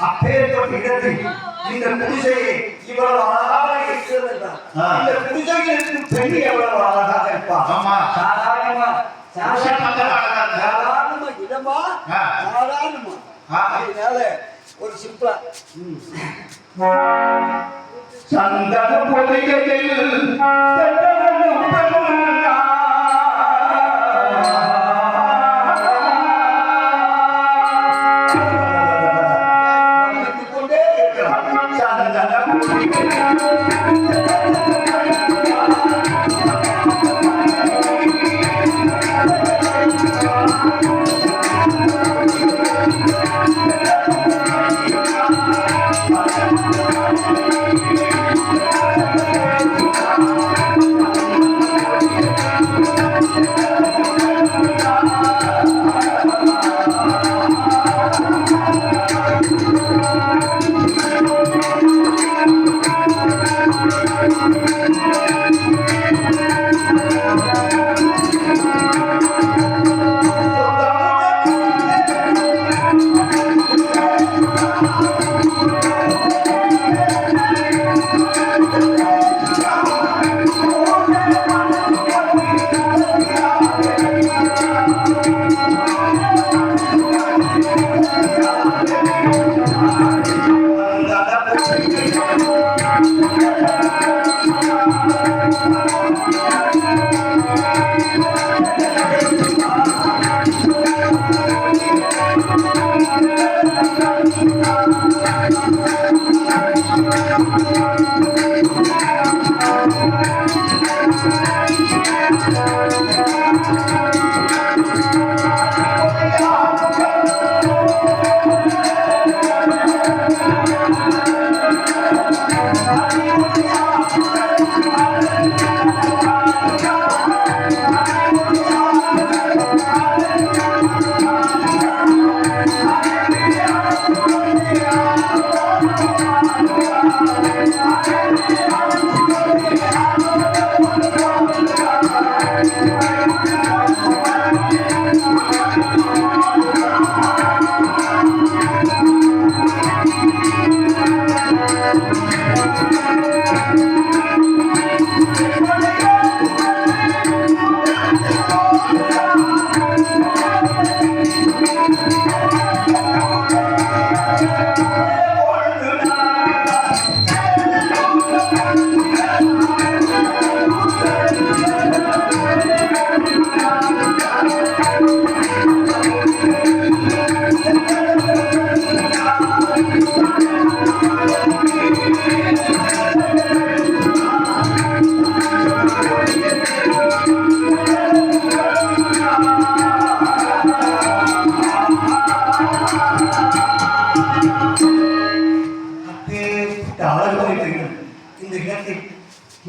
அப்பேற்பட்ட இடத்தில் இந்த குடிசையை இவ்வளவு அழகாக இருக்கிறது. இந்த குடிசையில் இருக்கும் பெண் எவ்வளவு அழகாக இருப்பா. சாதாரணமா இடமா சாதாரணமா அதனால ஒரு சிம்பிளா சந்தன பொதிகையில்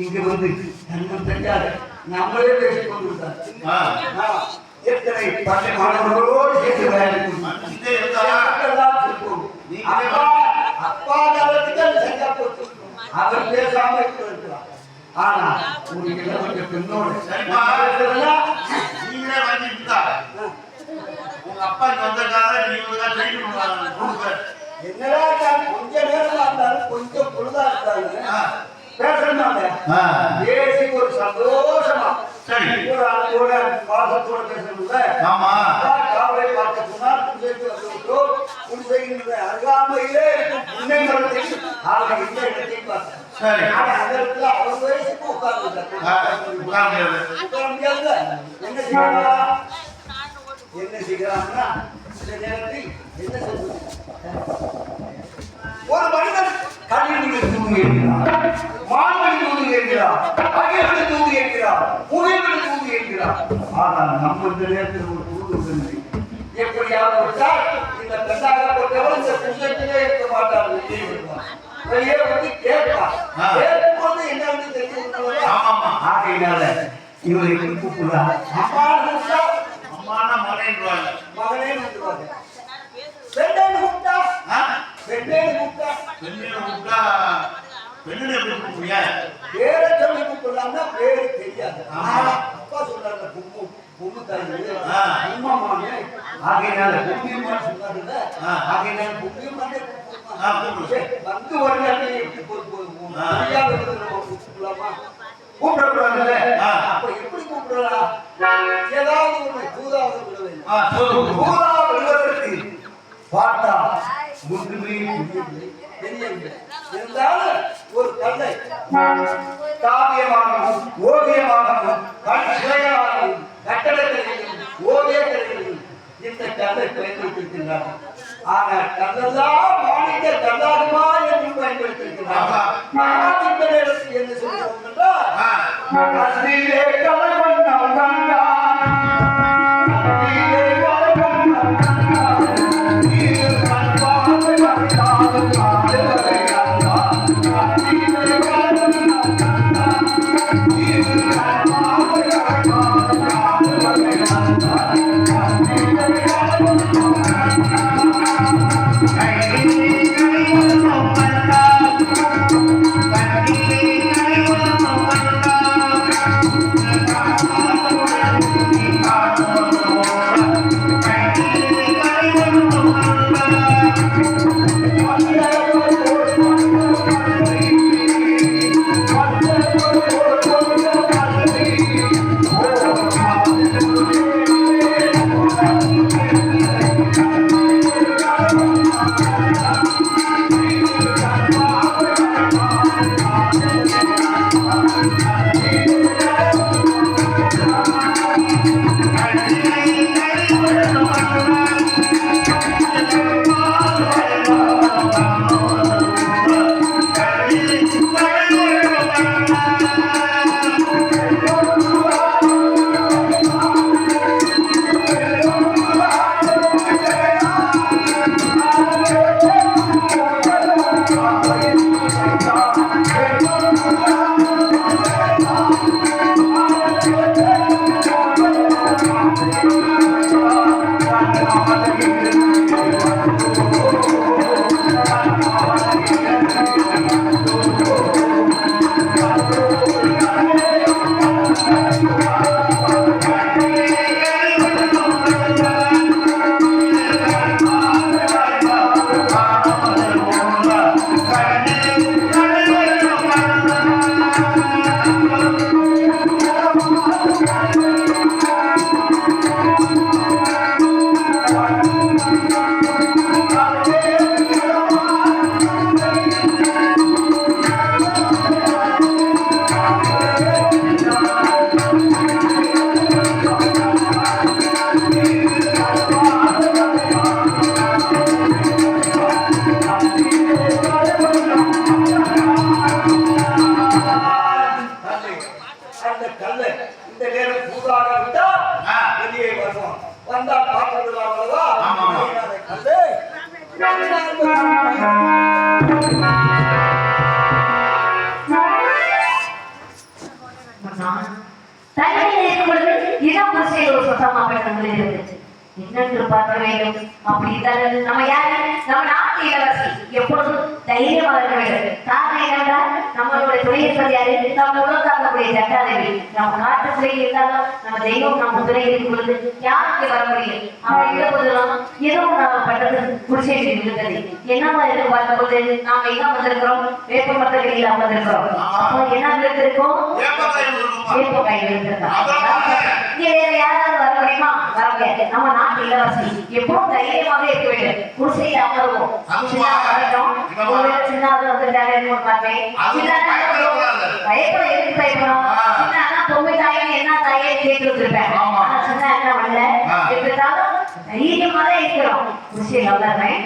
இங்க வந்து தன்னை தெரியாது நம்மளே பேசிக் கொண்டிருந்தார். எத்தனை பள்ளி மாணவர்களோடு சேர்த்து அப்பா காலத்துக்கு அவர் பேசாம இருக்கிறார். ஆனா ஒரு இளவட்ட பெண்ணோடு நீங்களே வாங்கிட்டா உங்க அப்பா வந்ததுக்காக நீங்க என்னடா கொஞ்ச நேரம் இருந்தாலும் கொஞ்சம் பொழுதா இருந்தாலும் பேசி ஒரு சந்தோஷமா ஒரு பாசத்தோட பேசணும்ல. காவலை பார்க்க சொன்னால் குடிசைக்கு வந்துவிட்டோம். குடிசைகின்ற அருகாமையிலே முன்னை மரத்தில் ஆக இந்த இடத்தை பார்த்தேன். அந்த இடத்துல அவர் வயசுக்கு உட்கார்ந்து என்ன செய்யலாம் என்ன செய்யலாம்னா இந்த நேரத்தில் என்ன சொல்றது ஒரு மனிதன் கல்வியில் தூங்குகிறார், மாணவன் தூங்குகிறார், அகிலத்தில் தூங்குகிறார், புகையில் தூங்குகிறார். ஆனால் நம்ம இந்த நேரத்தில் ஒரு தூங்குகிறது எப்படியாவது விட்டால் இந்த பெண்ணாகப்பட்டவர் இந்த புத்தகத்திலே இருக்க மாட்டார். வெளியே வந்து கேட்பார். கேட்கும்போது என்ன வந்து தெரிஞ்சு ஆகையினால இவரை கூப்பிடுறார். அம்மான மகனே மகனே பெண்ணை கூப்பிட்டா பெண்ணை கூப்பிட்டா பெண்ணை எப்படி கூப்பிடுறியா? பேரை சொல்லி கூப்பிடலாம்னா பேரு தெரியாது. அப்பா சொல்றாங்க பொம்மு பொம்மு தாய் அம்மா மாமே ஆகையினால புண்ணியமான சொன்னாங்கல்ல ஆகையினால புண்ணியமான வந்து ஒரு நேரத்தில் எப்படி கூப்பிடலாமா கூப்பிடக்கூடாதுல்ல அப்ப எப்படி கூப்பிடலாம் ஏதாவது ஒண்ணு தூதாவது விட வேண்டும் தூதா விடுவதற்கு பார்த்தா ஒன்றுமே தெரியவில்லை இருந்தாலும் ஒரு கல்லை காவியமாகவும் ஓவியமாகவும் கண் சிலையாகவும் கட்டடக்கலையும் ஓவியக்கலையும் இந்த கல்லை பயன்படுத்தியிருக்கிறார் ஆனால் கல்லெல்லாம் மாணிக்க கல்லாகுமா என்று பயன்படுத்தியிருக்கிறார் நான் இந்த நேரத்தில் என்ன சொல்கிறோம் என்றால் கல்லிலே கலைவன் என்னென்று பார்க்க வேண்டும். அப்படி நம்ம யாரு? நம்ம நாட்டு இளவரசி. எப்பொழுதும் தைரியமாக இருக்க வேண்டும். காரணம் என்னென்றால் நம்மளுடைய துணையர் யாரு? நம்ம உலகக்கூடிய சட்டாதேவி. நம்ம நாட்டுக்குள்ளே இருந்தாலும் நம்ம தெய்வம் நம்ம துணை இருக்கும் பொழுது யாருக்கு வர முடியும்? அப்படி இருந்த போதெல்லாம் ஏதோ நம்ம பட்டது குடிசை இருந்தது. என்னவா இருக்கு பார்க்கும் போது நாம எங்க வந்திருக்கிறோம்? வேப்ப மரத்தடியில் அமர்ந்திருக்கிறோம். அப்போ என்ன இருக்கோம்? வேப்ப காய் இருந்திருக்கோம். இங்க வேற யாராவது வர முடியுமா? வர முடியாது. நம்ம நாட்டு இளவரசி எப்பவும் தைரியமாக இருக்க வேண்டும். குடிசையில் அமர்வோம். சின்னது வந்துட்டாரு பார்த்தேன். பயப்பட எதுக்கு பயப்படும்? சின்ன பொம்மை தாயின்னு என்ன தாயே கேட்டு வந்திருப்பேன். ஆனா சின்ன என்ன பண்ணல, எப்படினாலும் தைரியமா தான் இருக்கிறோம். குடிசையில் வளர்றேன்.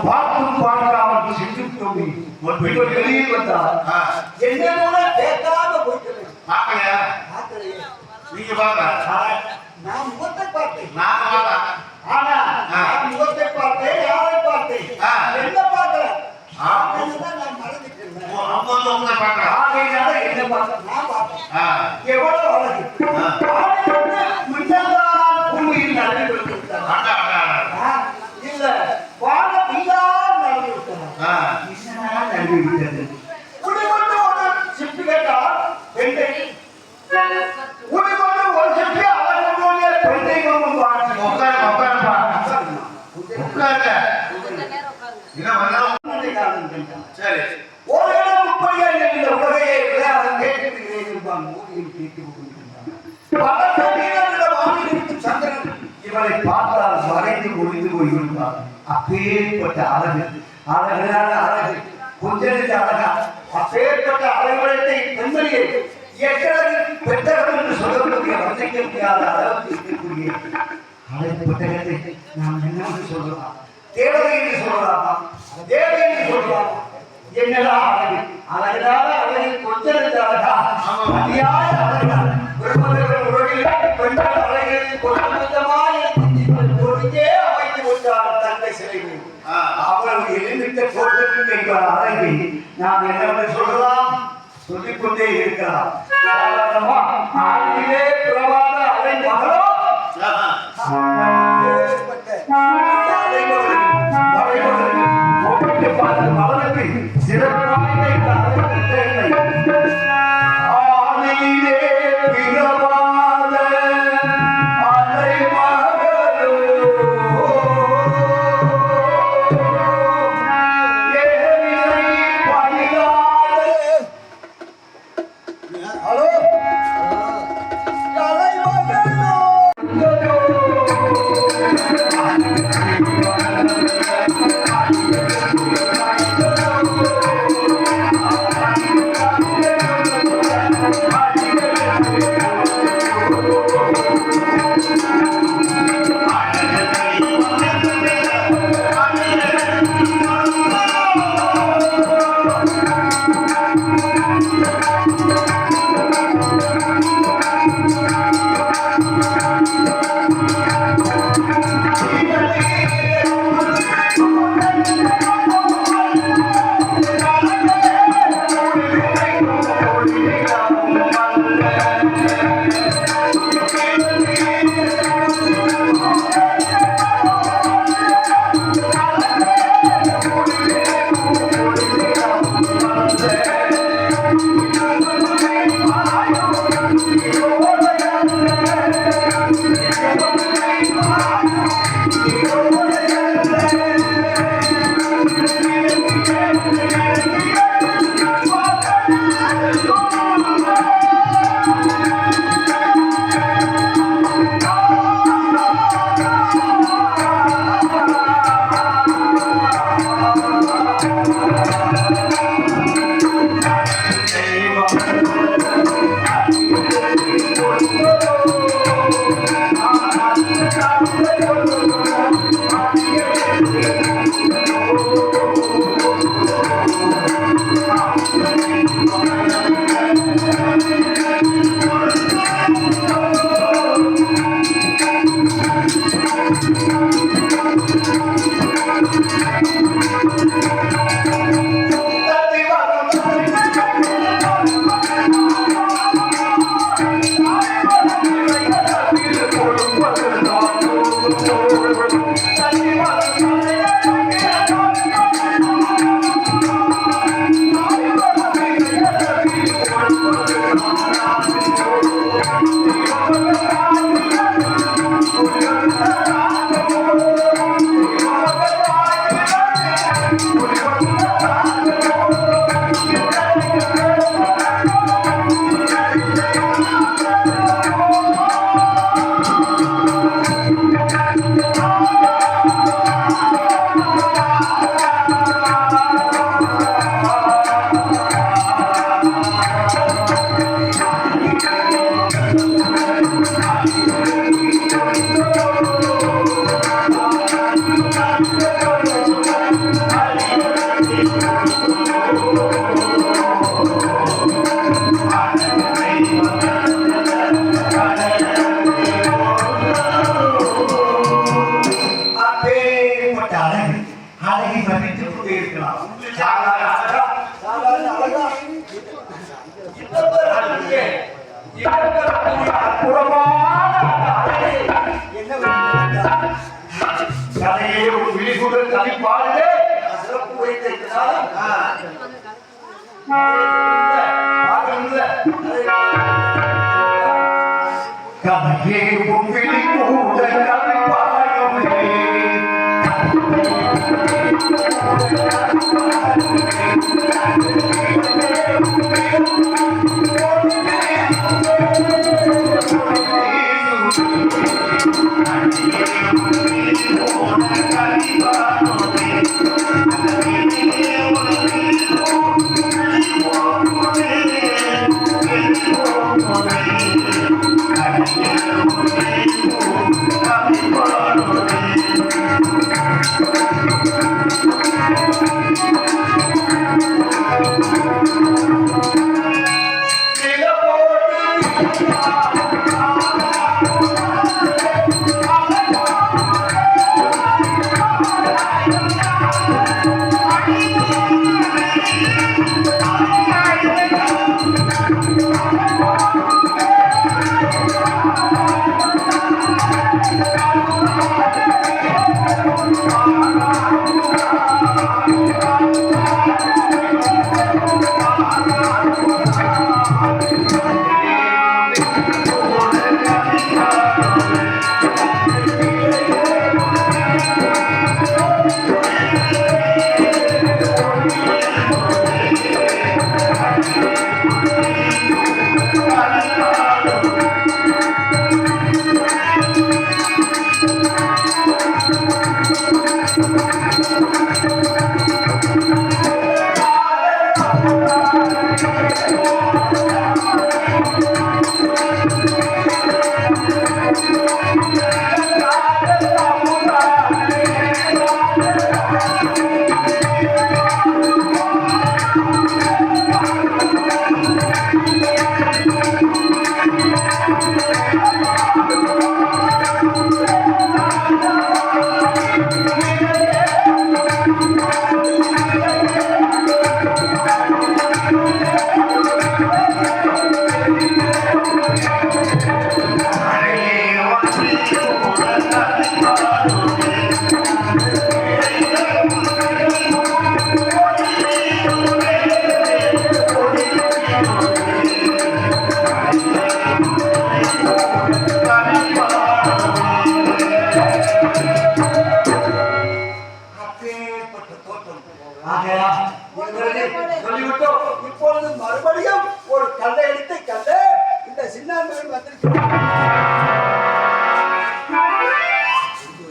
பார்த்தும் பார்க்காமல் சிந்தித்தோம். வெளியில் வந்தார். என்னோட கேட்காம போயிட்டு நீங்க நான் முகத்தை பார்த்தேன். ஆனா நான் முகத்தை பார்த்தேன், யாரை பார்த்தேன், என்ன பார்க்கல. நான் மறந்துட்டேன். என்ன பார்த்தேன்? நான் பார்த்தேன். எவ்வளவு அழகு. பூமியில் நடந்து இல்ல வானம் இல்லாமல் நடந்து விட்டது. குடிகொண்டு ஒரு சிப்பு கேட்டால் தான் மோதியில் கேட்டுக் கொண்டிருந்தார். சந்திரன் இவரை பார்த்தால் மறைந்து ஒளிந்து போயிருந்தார். அப்பேற்பட்ட அழகு, அழகான அழகு, கொஞ்சம் அழகா, அப்பேற்பட்ட அழகுகளை பெண்மணியை எக்கிறது பெற்றவர் என்று சொல்லக்கூடிய வர்ணிக்க முடியாத அளவுக்கு இருக்கக்கூடிய அழகு புத்தகத்தை நாம் என்னென்று சொல்லலாம்? தேவதை என்று சொல்லலாமா? தேவை என்று சொல்லலாமா? என்னதான் அழகு, அழகான அழகு, கொஞ்சம் அழகா, அதிகார அழகா, பெண்கள் அழகில் கொஞ்சமாய் ஒருங்கே அமைத்து விட்டார் தந்தை சிலையில். அவர்கள் எழுந்திட்ட தோற்றத்துக்கு எங்கள் அழகை நாம் என்னவென்று சொல்லலாம்? சொல்லிக்கொண்டே இருக்கலாம். ஆண்டிலே பிரபாத அலை மகளோ பார்த்து மகளுக்கு சிறப்பு கதையே உன்விழி கூட கவிப்பாயுமே சொல்லிவிட்டோம். இப்பொழுது மறுபடியும் ஒரு கல்லை எடுத்து கண்டு இந்த சின்னான்மையில் வந்திருக்கிறோம்.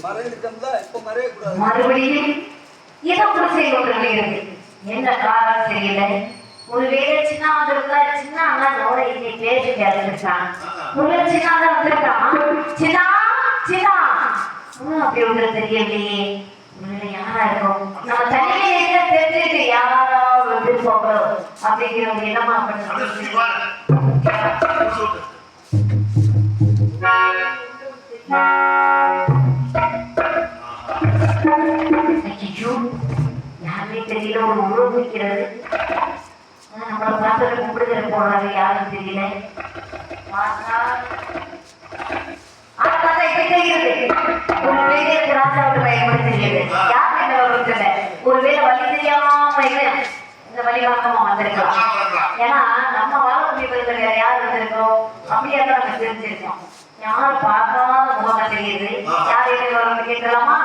மறைந்திருக்கா இப்ப மறைய கூடாது. மறுபடியும் ஏதோ பிரச்சனை கொண்டிருக்கிறது. என்ன காரணம் தெரியல. ஒருவேளை சின்ன வந்திருக்கா, சின்ன அண்ணா நோட இன்னை பேசி கேட்டுருக்கான். ஒரு சின்ன வந்திருக்கான். சின்னா சின்னா அப்படி ஒன்று தெரியலையே. யாரா இருக்கும்? நம்ம தனிமையில தெரிஞ்சுட்டு யாராவது வந்து போகிறோம் அப்படிங்கிற ஒரு எண்ணமா யாருமே தெரியல. ஒரு உணவு வைக்கிறது. நம்மளை பார்த்து கும்பிடுகிற போறாரு. யாரும் தெரியல. ஒரு பெரிய ராஜாவுக்கு பயன்படுத்த தெரியுது. யார் என்ன வருது? ஒருவேளை வழி தெரியாம இந்த வழிகாட்டமா வந்திருக்கலாம். ஏன்னா நம்ம வாழக்கூடிய வேற யார் வந்திருக்கோம் அப்படியே தான் நம்ம தெரிஞ்சிருக்கோம். யார் பார்க்காத முகம் தெரியுது. யார் என்ன வரும் கேட்கலாமா?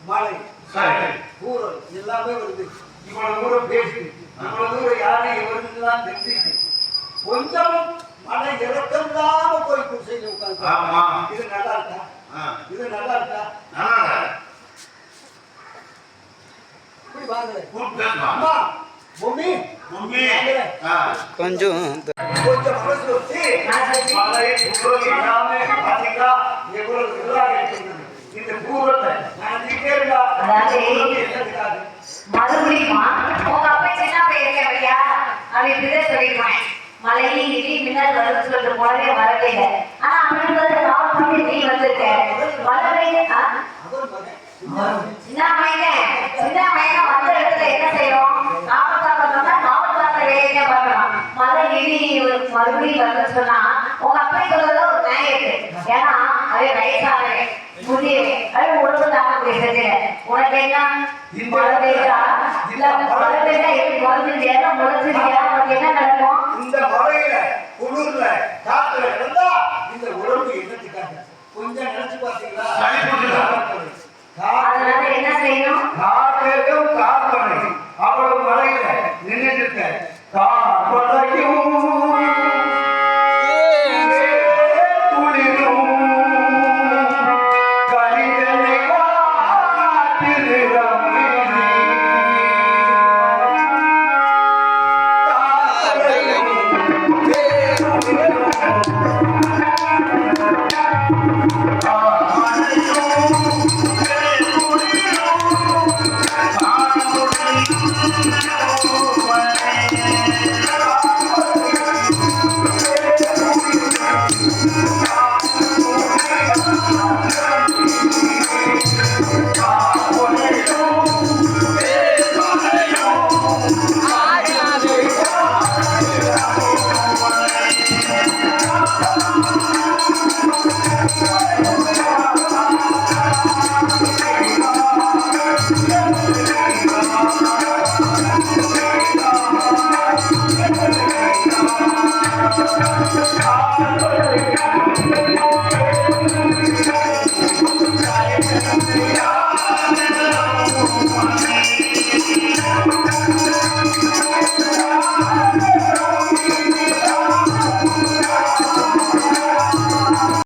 மழை, சரி. தூரல் எல்லாமே வருது. இவ்வளவு தூரம் பேசி இவ்வளவு தூரம் யாரை வருதுலாம் தெரிஞ்சுட்டு கொஞ்சம் மழை இறக்கமில்லாம போய் குடிசையில் உட்காந்து ஆமா. இது நல்லா இருக்கா? இது நல்லா இருக்கா? நல்லா இல்ல. இப்படி வாங்க. கூப்பிட்டு அம்மா, மம்மி, மம்மி. கொஞ்சம் மனசு வச்சு மழை தூரல் எல்லாமே பாத்தீங்களா எவ்வளவு நல்லா இருக்குது. இந்த தூரத்தை நான் இருக்கா என்னதுக்காக மறுபடியுமா உங்க அப்பா சின்ன பையன் ஐயா அப்படி இப்படிதான் சொல்லிடுவேன். மழை இடி மின்னல் வரும்னு சொல்லிட்டு போனதே வரவே இல்லை. ஆனா அவனுக்கு கால் பண்ணி நீ வந்திருக்க வரவே சின்ன பையன் வந்த இடத்துல என்ன செய்யறோம்? காவல் காக்கணும்னா காவல் காக்க வேலையே பார்க்கலாம். மழை இடி மறுபடியும் வரும்னு சொன்னா உங்க அப்பா சொல்றதுல ஒரு நியாயம் இருக்கு. ஏன்னா அதே வயசானவே முதியவே அது உடம்பு தாக்கக்கூடிய செஞ்சு உனக்கு என்ன மழை பெய்யா இல்ல மழை பெய்யா எப்படி குறைஞ்சிருக்கியா முளைச்சிருக்கியா உனக்கு என்ன நடக்கும்? இந்த மழையில குளிர்ல காத்துல கிடந்தா இந்த உடம்பு என்னத்துக்காக கொஞ்சம் நினைச்சு பாத்தீங்களா?